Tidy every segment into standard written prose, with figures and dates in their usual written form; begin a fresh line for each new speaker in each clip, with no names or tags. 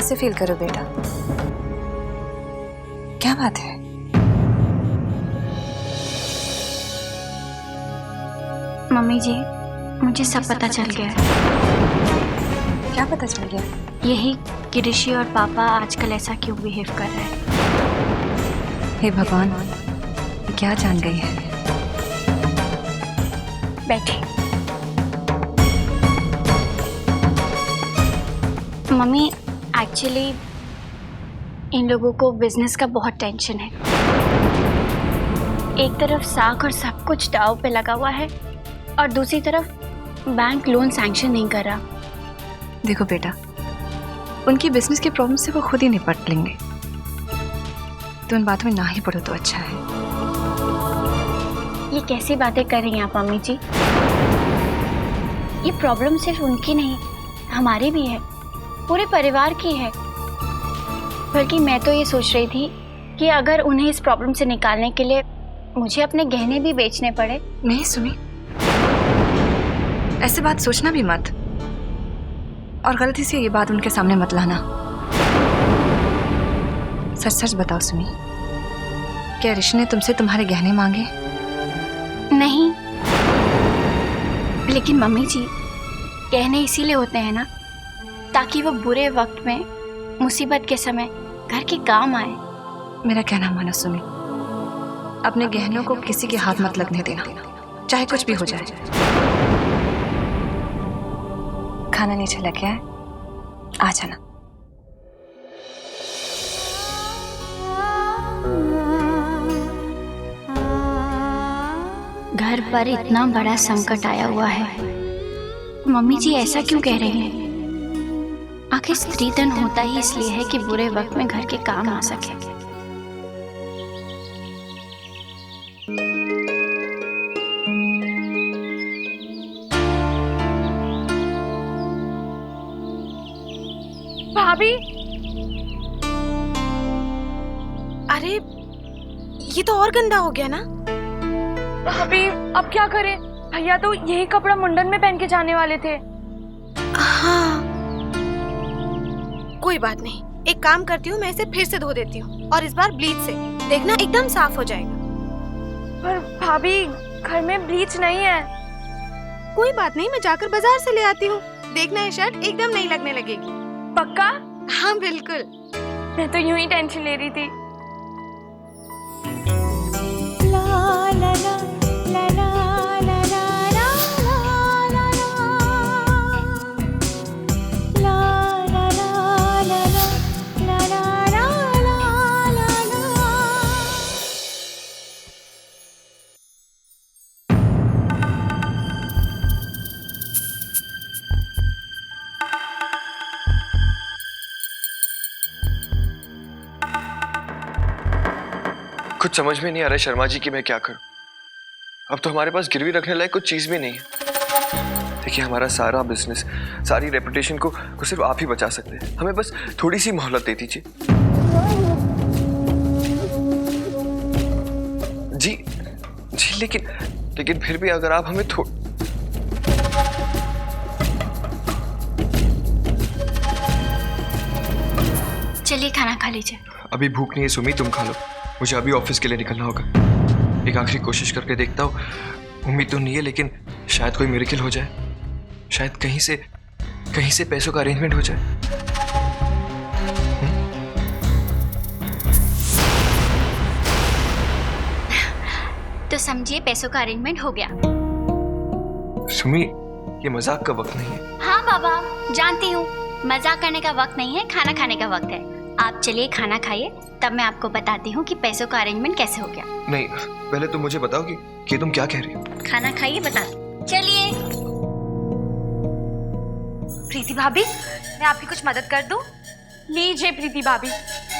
कैसे फील करो बेटा? क्या बात है?
मम्मी जी, मुझे सब पता चल गया है।
क्या पता चल गया?
यही कि ऋषि और पापा आजकल ऐसा क्यों बिहेव कर रहे हैं।
हे भगवान, ये क्या जान गई है?
बैठी। मम्मी, एक्चुअली इन लोगों को बिजनेस का बहुत टेंशन है। एक तरफ साख और सब कुछ दांव पे लगा हुआ है और दूसरी तरफ बैंक लोन सैंक्शन नहीं कर रहा।
देखो बेटा, उनकी बिजनेस की प्रॉब्लम से वो खुद ही निपट लेंगे। तो उन बातों में ना ही पड़ो तो अच्छा है।
ये कैसी बातें कर रही हैं आप मम्मी जी? ये प्रॉब्लम सिर्फ उनकी नहीं, हमारी भी है, पूरे परिवार की है। बल्कि मैं तो ये सोच रही थी कि अगर उन्हें इस प्रॉब्लम से निकालने के लिए मुझे अपने गहने भी बेचने पड़े।
नहीं सुमी, ऐसे बात सोचना भी मत, और गलती से ये बात उनके सामने मत लाना। सच सच बताओ सुमी, क्या ऋषि ने तुमसे तुम्हारे गहने मांगे?
नहीं, लेकिन मम्मी जी, गहने इसीलिए होते हैं ना, ताकि वो बुरे वक्त में, मुसीबत के समय घर के काम आए।
मेरा कहना मानो सुमी, अपने गहनों को किसी के हाथ मत लगने देना, चाहे कुछ भी हो जाए। खाना नीचे लग गया है, आ जाना।
घर पर इतना बड़ा संकट आया हुआ है, मम्मी जी ऐसा क्यों कह रही हैं? आखिर स्त्री धन होता ही इसलिए है कि बुरे वक्त में घर के काम आ सके।
भाभी, अरे ये तो और गंदा हो गया ना। भाभी अब क्या करें? भैया तो यही कपड़ा मुंडन में पहन के जाने वाले थे। हाँ, कोई बात नहीं, एक काम करती हूँ, मैं इसे फिर से धो देती हूँ और इस बार ब्लीच से, देखना एकदम साफ हो जाएगा। पर भाभी घर में ब्लीच नहीं है। कोई बात नहीं, मैं जाकर बाजार से ले आती हूँ, देखना ये शर्ट एकदम नहीं लगने लगेगी। पक्का? हाँ बिल्कुल। मैं तो यूं ही टेंशन ले रही थी। ला ला ला ला ला ला ला ला ला ला ला ला
कुछ समझ में नहीं आ रहा है शर्मा जी कि मैं क्या करूं। अब तो हमारे पास गिरवी रखने लायक कुछ चीज भी नहीं है। देखिए, हमारा सारा बिजनेस, सारी रेपुटेशन को सिर्फ आप ही बचा सकते हैं। हमें बस थोड़ी सी मोहलत दे दीजिए। जी जी, लेकिन फिर भी अगर आप हमें
चलिए खाना खा लीजिए।
अभी भूख नहीं है सुमी, तुम खा लो, मुझे अभी ऑफिस के लिए निकलना होगा। एक आखिरी कोशिश करके देखता हूँ, उम्मीद तो नहीं है लेकिन शायद कोई मिरेकल हो जाए, शायद कहीं से पैसों का अरेंजमेंट हो जाए।
तो समझिए पैसों का अरेंजमेंट हो गया।
सुमी, ये मजाक का वक्त नहीं है।
हाँ बाबा, जानती हूँ, मजाक करने का वक्त नहीं है, खाना खाने का वक्त है। आप चलिए खाना खाइए, तब मैं आपको बताती हूँ कि पैसों का अरेंजमेंट कैसे हो गया।
नहीं, पहले तुम मुझे बताओ कि तुम क्या कह रही हो।
खाना खाइए, बता। चलिए।
प्रीति भाभी, मैं आपकी कुछ मदद कर दूं? लीजिए प्रीति भाभी,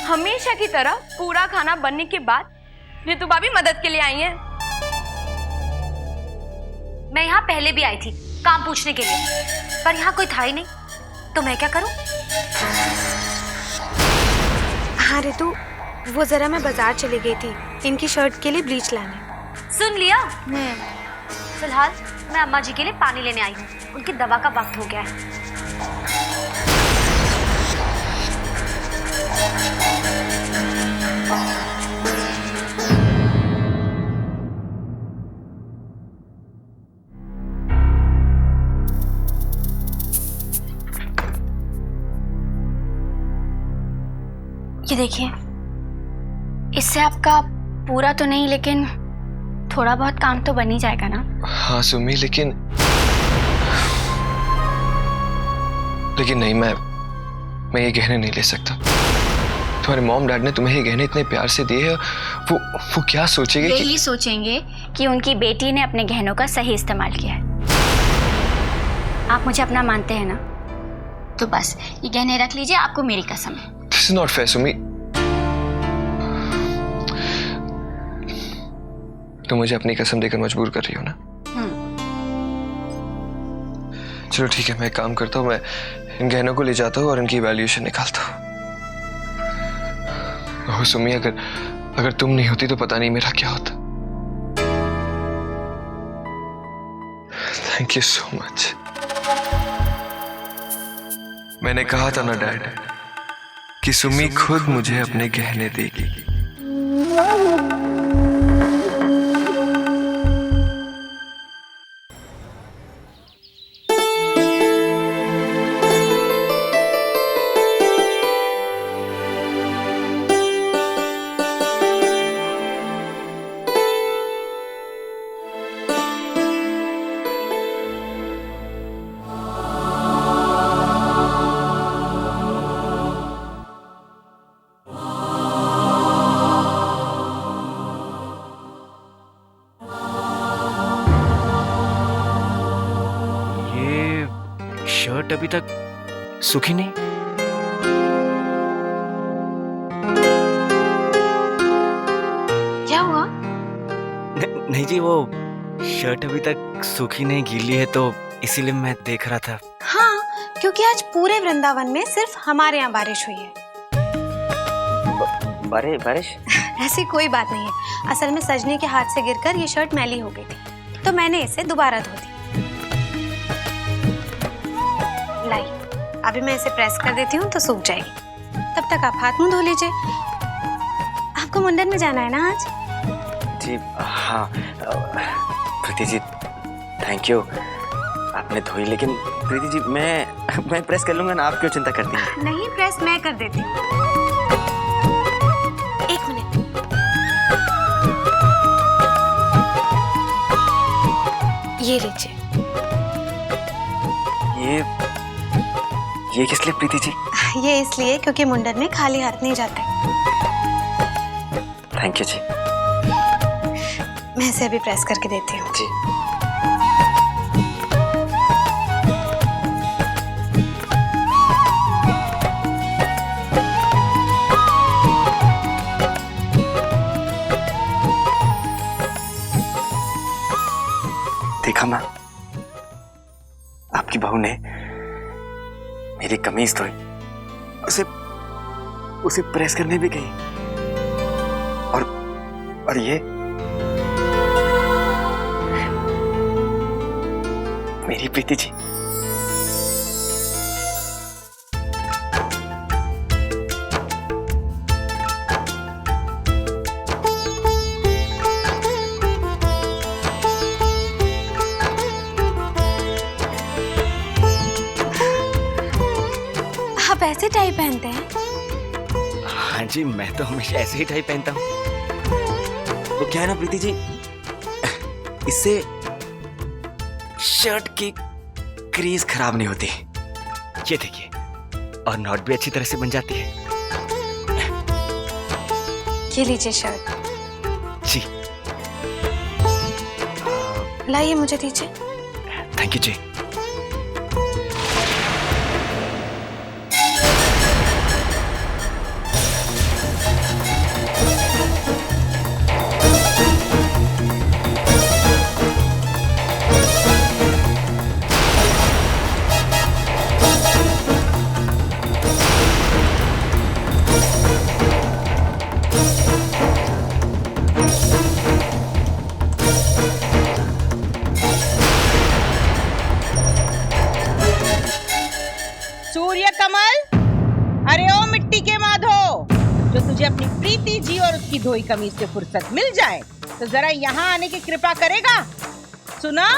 हमेशा की तरह पूरा खाना बनने के बाद ऋतु भाभी मदद के लिए आई हैं।
मैं यहाँ पहले भी आई थी काम पूछने के लिए, पर यहाँ कोई था ही नहीं, तो मैं क्या करूं?
हाँ ऋतु, वो जरा मैं बाजार चली गई थी इनकी शर्ट के लिए ब्लीच लाने।
सुन लिया? फिलहाल मैं अम्मा जी के लिए पानी लेने आई हूँ, उनकी दवा का वक्त हो गया है।
ये देखिए, इससे आपका पूरा तो नहीं लेकिन थोड़ा बहुत काम तो बन ही जाएगा ना।
हाँ सुमी, लेकिन नहीं, मैं ये गहने नहीं ले सकता। तुम्हारे मॉम डैड ने तुम्हें ये गहने इतने प्यार से दिए हैं, वो क्या सोचेंगे?
यही सोचेंगे कि उनकी बेटी ने अपने गहनों का सही इस्तेमाल किया है। आप मुझे अपना मानते हैं ना, तो बस ये गहने रख लीजिए, आपको मेरी कसम है।
This is not fair, Sumi. तुम मुझे अपनी कसम देकर मजबूर कर रही हो ना? चलो ठीक है, मैं एक काम करता हूँ, मैं इन गहनों को ले जाता हूँ और इनकी वैल्यूएशन निकालता हूँ। ओह सुमी, अगर तुम नहीं होती तो पता नहीं मेरा क्या होता। Thank you so much. मैंने कहा था ना डैड कि सुमी खुद मुझे अपने गहने देगी।
शर्ट अभी तक सूखी नहीं।
क्या हुआ?
नहीं जी, वो शर्ट अभी तक सूखी नहीं, गीली है, तो इसीलिए मैं देख रहा था।
हाँ, क्योंकि आज पूरे वृंदावन में सिर्फ हमारे यहाँ बारिश हुई है।
बारिश?
ऐसी कोई बात नहीं है। असल में सजनी के हाथ से गिरकर ये शर्ट मैली हो गई थी, तो मैंने इसे दोबारा धो दी। लाई, अभी मैं इसे प्रेस कर देती हूँ तो सूख जाएगी। तब तक आप हाथ मुंह धो लीजिए। आपको मुंडन में जाना है ना आज?
जी हाँ। प्रीति जी थैंक यू, आपने धोई, लेकिन प्रीति जी मैं प्रेस कर लूंगा ना, आप क्यों चिंता करती हैं?
नहीं, प्रेस मैं कर देती हूँ। एक मिनट। ये लीजिए।
ये किस लिए प्रीति जी?
ये इसलिए क्योंकि मुंडन में खाली हाथ नहीं जाते।
थैंक यू जी।
मैं इसे अभी प्रेस करके देती हूँ।
जी। देखा माँ, आपकी बहू ने मेरी कमीज धोई, उसे प्रेस करने भी गई, और ये मेरी प्रीति जी।
आप ऐसे टाई पहनते हैं?
हाँ जी, मैं तो हमेशा ऐसे ही टाई पहनता हूँ। वो क्या है ना प्रीति जी, इससे शर्ट की क्रीज खराब नहीं होती। ये देखिए, और नॉट भी अच्छी तरह से बन जाती है।
ये लीजिए शर्ट।
जी
लाइए, मुझे दीजिए।
थैंक यू जी।
तुझे अपनी प्रीति जी और उसकी धोई कमीज से फुर्सत मिल जाए तो जरा यहाँ आने की कृपा करेगा? सुना?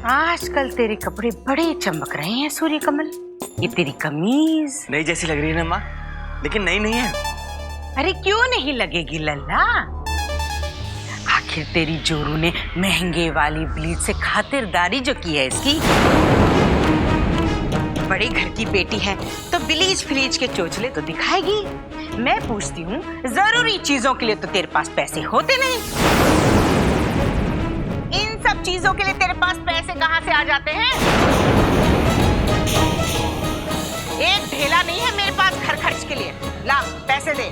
आजकल तेरे कपड़े बड़े चमक रहे हैं सूर्य कमल। ये तेरी कमीज
नई जैसी लग रही है ना माँ, लेकिन नई नहीं है।
अरे क्यों नहीं लगेगी लल्ला? आखिर तेरी जोरू ने महंगे वाली ब्लीच से खातिरदारी जो की है इसकी। बड़े घर की बेटी है तो ब्लीच फ्लीच के चोचले तो दिखाएगी। मैं पूछती हूँ, जरूरी चीजों के लिए तो तेरे पास पैसे होते नहीं। इन सब चीजों के लिए तेरे पास पैसे कहाँ से आ जाते हैं? एक ढेला नहीं है मेरे पास घर खर्च के लिए। ला पैसे दे।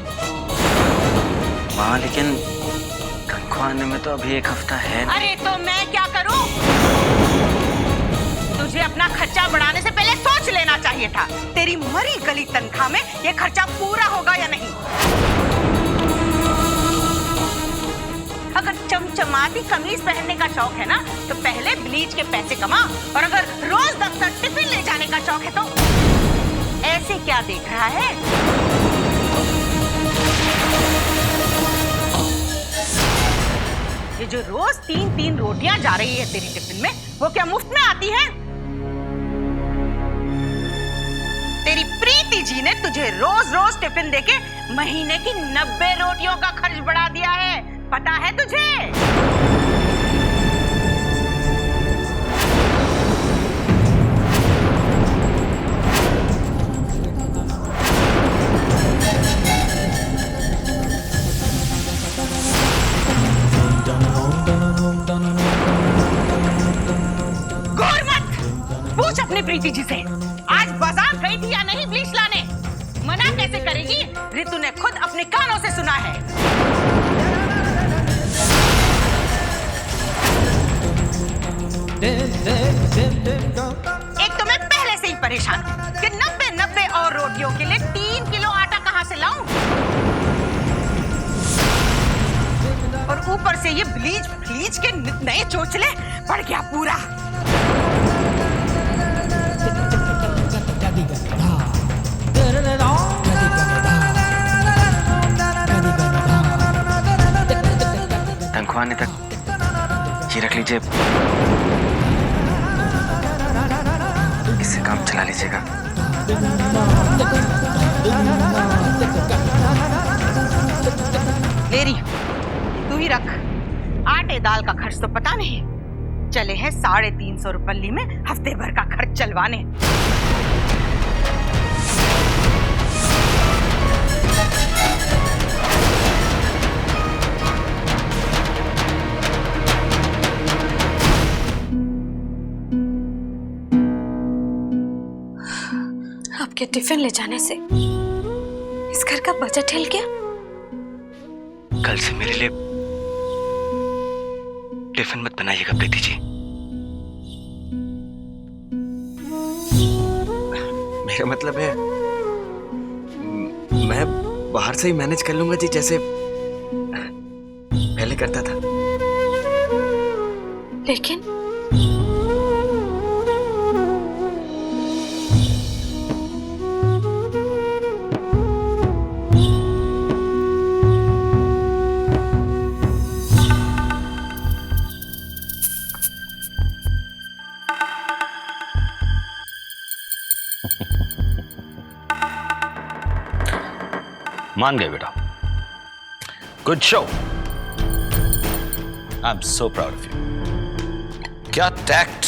माँ लेकिन तनख्वाह आने में तो अभी 1 हफ्ता है।
अरे तो मैं क्या करूं? तुझे अपना खर्चा बढ़ाने से पहले सोच लेना चाहिए था। तेरी मरी गली तनख्वाह में ये खर्चा पूरा होगा या नहीं। अगर चमचमाती कमीज पहनने का शौक है ना तो पहले ब्लीच के पैसे कमा, और अगर रोज दफ्तर टिफिन ले जाने का शौक है तो ऐसे क्या देख रहा है? ये जो रोज 3-3 रोटियां जा रही है तेरी टिफिन में, वो क्या मुफ्त में आती है? तेरी प्रीति जी ने तुझे रोज रोज टिफिन देके महीने की 90 रोटियों का खर्च बढ़ा दिया है, पता है तुझे? गौर मत पूछ अपनी प्रीति जी से आज बाजार गई थी या नहीं ब्लीच लाने। मना कैसे करेगी? रितु ने खुद अपने कानों से सुना है। एक तो मैं पहले से ही परेशान हूं कि 90 और रोटियों के लिए 3 किलो आटा कहां से लाऊं, और ऊपर से ये ब्लीच फ्लीच के नए चोचले पड़ गया पूरा।
तनख्वाह आने तक ये रख लीजिए, इससे काम चला लीजिएगा।
ले रही तू ही रख। आटे दाल का खर्च तो पता नहीं, चले हैं 350 रुपये में हफ्ते भर का खर्च चलवाने।
आपके टिफिन ले जाने से इस घर का बजट हिल गया।
कल से मेरे लिए टिफिन मत बनाइएगा प्रीति जी। मेरा मतलब है मैं बाहर से ही मैनेज कर लूंगा जी, जैसे पहले करता था।
लेकिन
मान गए बेटा, good show. I am so proud of you. क्या टैक्ट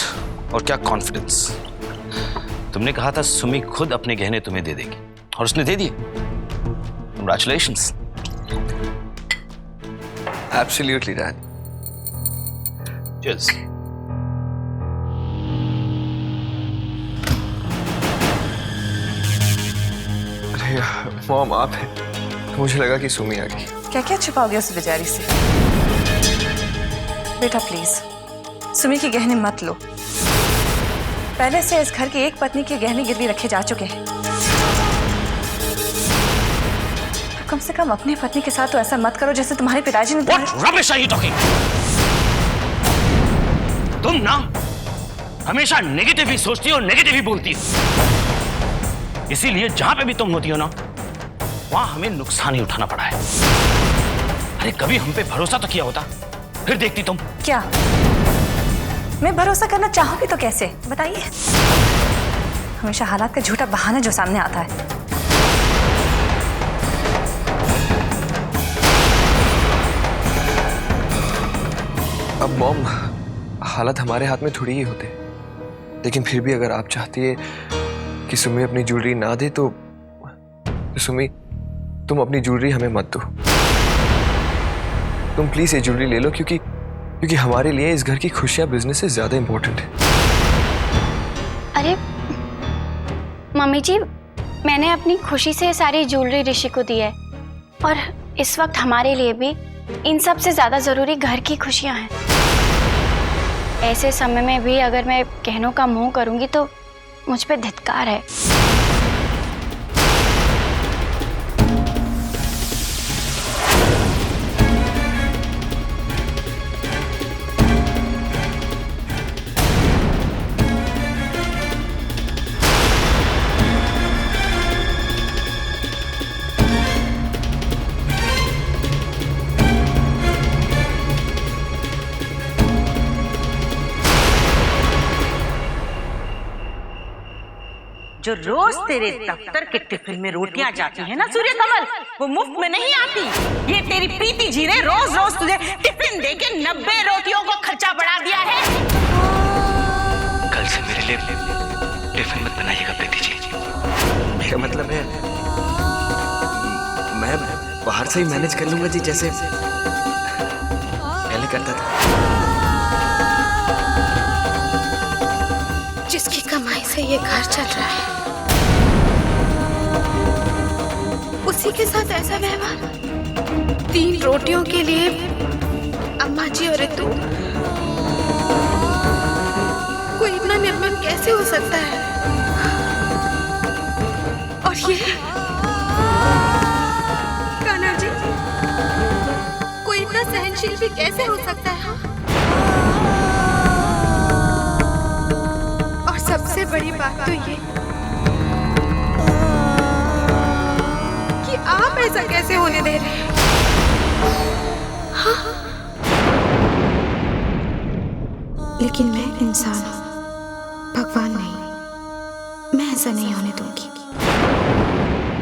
और क्या कॉन्फिडेंस। तुमने कहा था सुमी खुद अपने गहने तुम्हें दे देगी और उसने दे दिए। कंग्रेचुलेशंस।
Absolutely dad.
चीयर्स।
अरे मॉम आप हैं। मुझे लगा कि सुमी आ गई।
क्या क्या छुपाओगे उस बेचारी से? बेटा प्लीज सुमी के गहने मत लो। पहले से इस घर की एक पत्नी के गहने गिरवी रखे जा चुके हैं। कम से कम अपनी पत्नी के साथ तो ऐसा मत करो जैसे तुम्हारे पिताजी ने।
What rubbish are you talking? तुम ना हमेशा नेगेटिव ही सोचती हो, नेगेटिव ही बोलती हो। इसीलिए जहां पे भी तुम होती हो ना, वहां हमें नुकसान ही उठाना पड़ा है। अरे कभी हम पे भरोसा तो किया होता, फिर देखती तुम।
क्या मैं भरोसा करना चाहूंगी तो कैसे बताइए? हमेशा हालात का झूठा बहाना जो सामने आता है।
अब मॉम, हालात हमारे हाथ में थोड़ी ही होते, लेकिन फिर भी अगर आप चाहती है कि सुमी अपनी ज्वेलरी ना दे तो सुमी तुम अपनी ज्वेलरी हमें मत दो। तुम प्लीज ये ज्वेलरी ले लो, क्योंकि हमारे लिए इस घर की खुशियां बिजनेस से ज्यादा इंपॉर्टेंट है।
अरे मम्मी जी, मैंने अपनी खुशी से सारी ज्वेलरी ऋषि को दी है, और इस वक्त हमारे लिए भी इन सब से ज्यादा जरूरी घर की खुशियां हैं। ऐसे समय में भी अगर मैं गहनों का मोह करूंगी तो मुझ पे धिक्कार है।
जो रोज तेरे दफ्तर के टिफिन में रोटियां जाती है ना सूर्य कमल, वो मुफ्त में नहीं आती। ये तेरी प्रीति जी ने रोज रोज तुझे टिफिन देके 90 रोटियों को खर्चा बढ़ा दिया है।
कल से मेरे लिए टिफिन मत बनाइएगा प्रीति जी। मेरा मतलब है मैं बाहर से ही मैनेज कर लूंगा जी, जैसे पहले करता था।
जिसकी कमाई से ये घर चल रहा है, उसी के साथ ऐसा व्यवहार। 3 रोटियों के लिए अम्मा जी और रितु, कोई इतना निर्मम कैसे हो सकता है? और ये कान्हा जी, कोई इतना सहनशील भी कैसे हो सकता है? और सबसे बड़ी बात तो ये कि आप ऐसा कैसे होने दे रहे हैं? हाँ? लेकिन मैं इंसान हूं, भगवान नहीं। मैं ऐसा नहीं होने दूंगी।